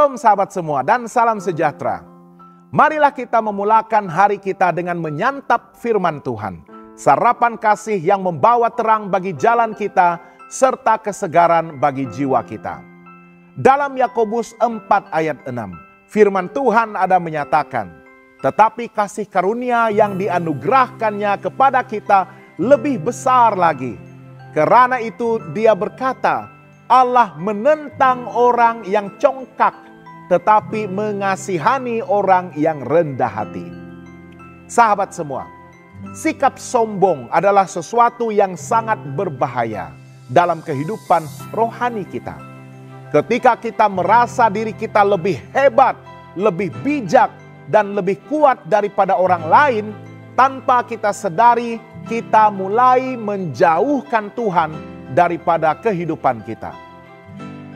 Shalom sahabat semua dan salam sejahtera. Marilah kita memulakan hari kita dengan menyantap firman Tuhan. Sarapan kasih yang membawa terang bagi jalan kita serta kesegaran bagi jiwa kita. Dalam Yakobus 4 ayat 6, firman Tuhan ada menyatakan, tetapi kasih karunia yang dianugerahkannya kepada kita lebih besar lagi. Karena itu dia berkata, Allah menentang orang yang congkak, tetapi mengasihani orang yang rendah hati. Sahabat semua, sikap sombong adalah sesuatu yang sangat berbahaya dalam kehidupan rohani kita. Ketika kita merasa diri kita lebih hebat, lebih bijak, dan lebih kuat daripada orang lain, tanpa kita sadari kita mulai menjauhkan Tuhan daripada kehidupan kita.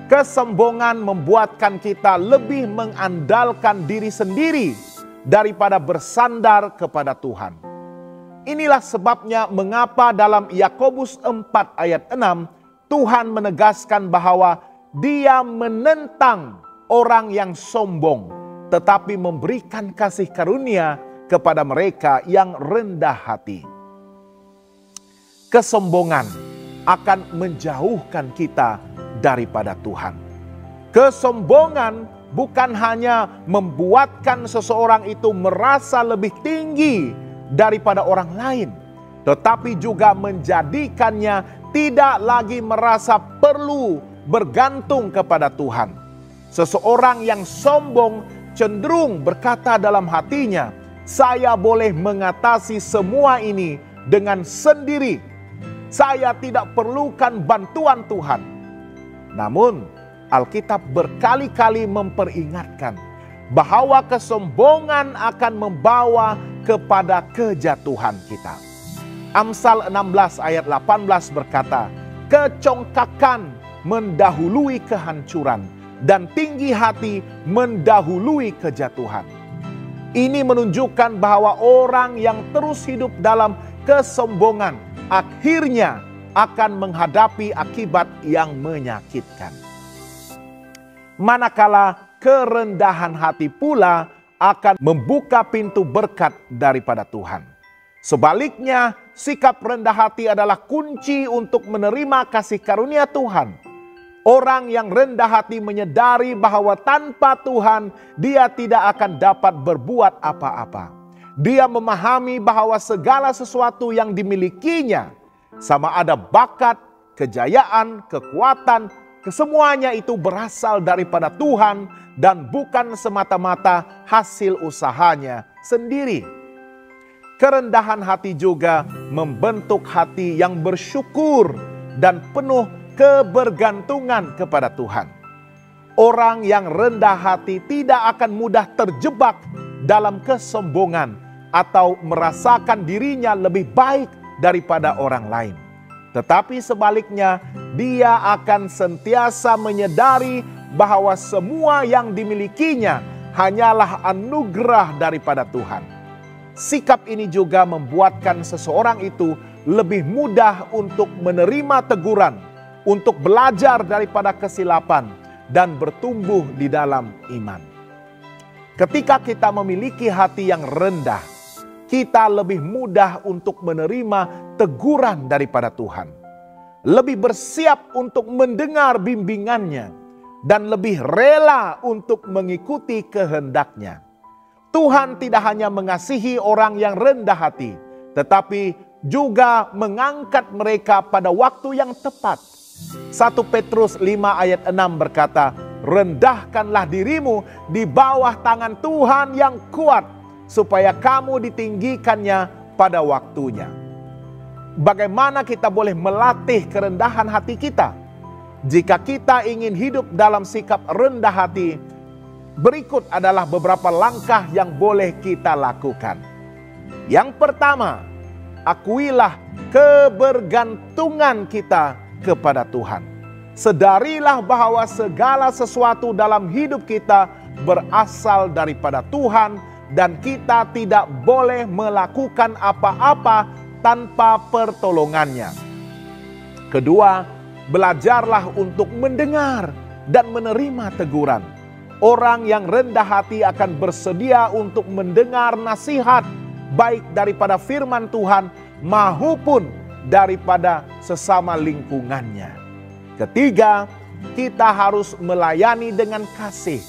Kesombongan membuatkan kita lebih mengandalkan diri sendiri daripada bersandar kepada Tuhan. Inilah sebabnya mengapa dalam Yakobus 4 ayat 6 Tuhan menegaskan bahwa Dia menentang orang yang sombong, tetapi memberikan kasih karunia kepada mereka yang rendah hati. Kesombongan akan menjauhkan kita daripada Tuhan. Kesombongan bukan hanya membuatkan seseorang itu merasa lebih tinggi daripada orang lain, tetapi juga menjadikannya tidak lagi merasa perlu bergantung kepada Tuhan. Seseorang yang sombong cenderung berkata dalam hatinya, saya boleh mengatasi semua ini dengan sendiri. Saya tidak perlukan bantuan Tuhan. Namun, Alkitab berkali-kali memperingatkan bahwa kesombongan akan membawa kepada kejatuhan kita. Amsal 16 ayat 18 berkata, kecongkakan mendahului kehancuran dan tinggi hati mendahului kejatuhan. Ini menunjukkan bahwa orang yang terus hidup dalam kesombongan akhirnya akan menghadapi akibat yang menyakitkan. Manakala kerendahan hati pula akan membuka pintu berkat daripada Tuhan. Sebaliknya, sikap rendah hati adalah kunci untuk menerima kasih karunia Tuhan. Orang yang rendah hati menyadari bahwa tanpa Tuhan dia tidak akan dapat berbuat apa-apa. Dia memahami bahwa segala sesuatu yang dimilikinya, sama ada bakat, kejayaan, kekuatan, kesemuanya itu berasal daripada Tuhan dan bukan semata-mata hasil usahanya sendiri. Kerendahan hati juga membentuk hati yang bersyukur dan penuh kebergantungan kepada Tuhan. Orang yang rendah hati tidak akan mudah terjebak dalam kesombongan atau merasakan dirinya lebih baik daripada orang lain. Tetapi sebaliknya, dia akan sentiasa menyadari bahwa semua yang dimilikinya hanyalah anugerah daripada Tuhan. Sikap ini juga membuatkan seseorang itu lebih mudah untuk menerima teguran, untuk belajar daripada kesilapan, dan bertumbuh di dalam iman. Ketika kita memiliki hati yang rendah, kita lebih mudah untuk menerima teguran daripada Tuhan. Lebih bersiap untuk mendengar bimbingannya. Dan lebih rela untuk mengikuti kehendaknya. Tuhan tidak hanya mengasihi orang yang rendah hati, tetapi juga mengangkat mereka pada waktu yang tepat. 1 Petrus 5 ayat 6 berkata, rendahkanlah dirimu di bawah tangan Tuhan yang kuat, supaya kamu ditinggikannya pada waktunya. Bagaimana kita boleh melatih kerendahan hati kita? Jika kita ingin hidup dalam sikap rendah hati, berikut adalah beberapa langkah yang boleh kita lakukan. Yang pertama, akuilah kebergantungan kita kepada Tuhan. Sadarilah bahwa segala sesuatu dalam hidup kita berasal daripada Tuhan dan kita tidak boleh melakukan apa-apa tanpa pertolongannya. Kedua, belajarlah untuk mendengar dan menerima teguran. Orang yang rendah hati akan bersedia untuk mendengar nasihat, baik daripada firman Tuhan maupun daripada sesama lingkungannya. Ketiga, kita harus melayani dengan kasih.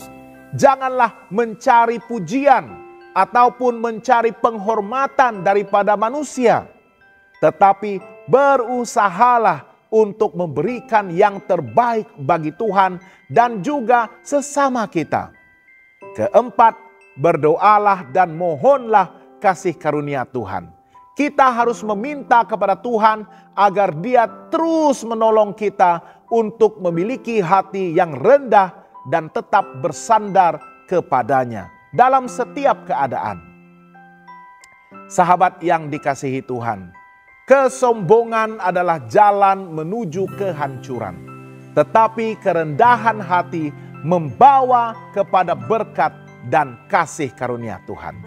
Janganlah mencari pujian ataupun mencari penghormatan daripada manusia, tetapi berusahalah untuk memberikan yang terbaik bagi Tuhan dan juga sesama kita. Keempat, berdoalah dan mohonlah kasih karunia Tuhan. Kita harus meminta kepada Tuhan agar Dia terus menolong kita untuk memiliki hati yang rendah dan tetap bersandar kepadanya dalam setiap keadaan. Sahabat yang dikasihi Tuhan, kesombongan adalah jalan menuju kehancuran, tetapi kerendahan hati membawa kepada berkat dan kasih karunia Tuhan.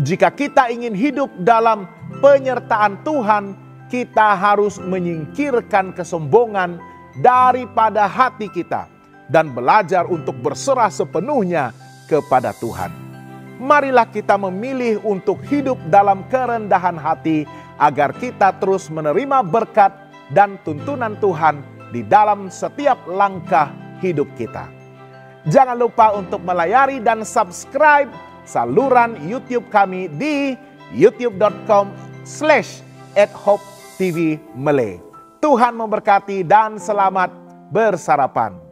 Jika kita ingin hidup dalam penyertaan Tuhan, kita harus menyingkirkan kesombongan daripada hati kita dan belajar untuk berserah sepenuhnya kepada Tuhan. Marilah kita memilih untuk hidup dalam kerendahan hati agar kita terus menerima berkat dan tuntunan Tuhan di dalam setiap langkah hidup kita. Jangan lupa untuk melayari dan subscribe saluran YouTube kami di youtube.com/@hopetv Malay. Tuhan memberkati dan selamat bersarapan.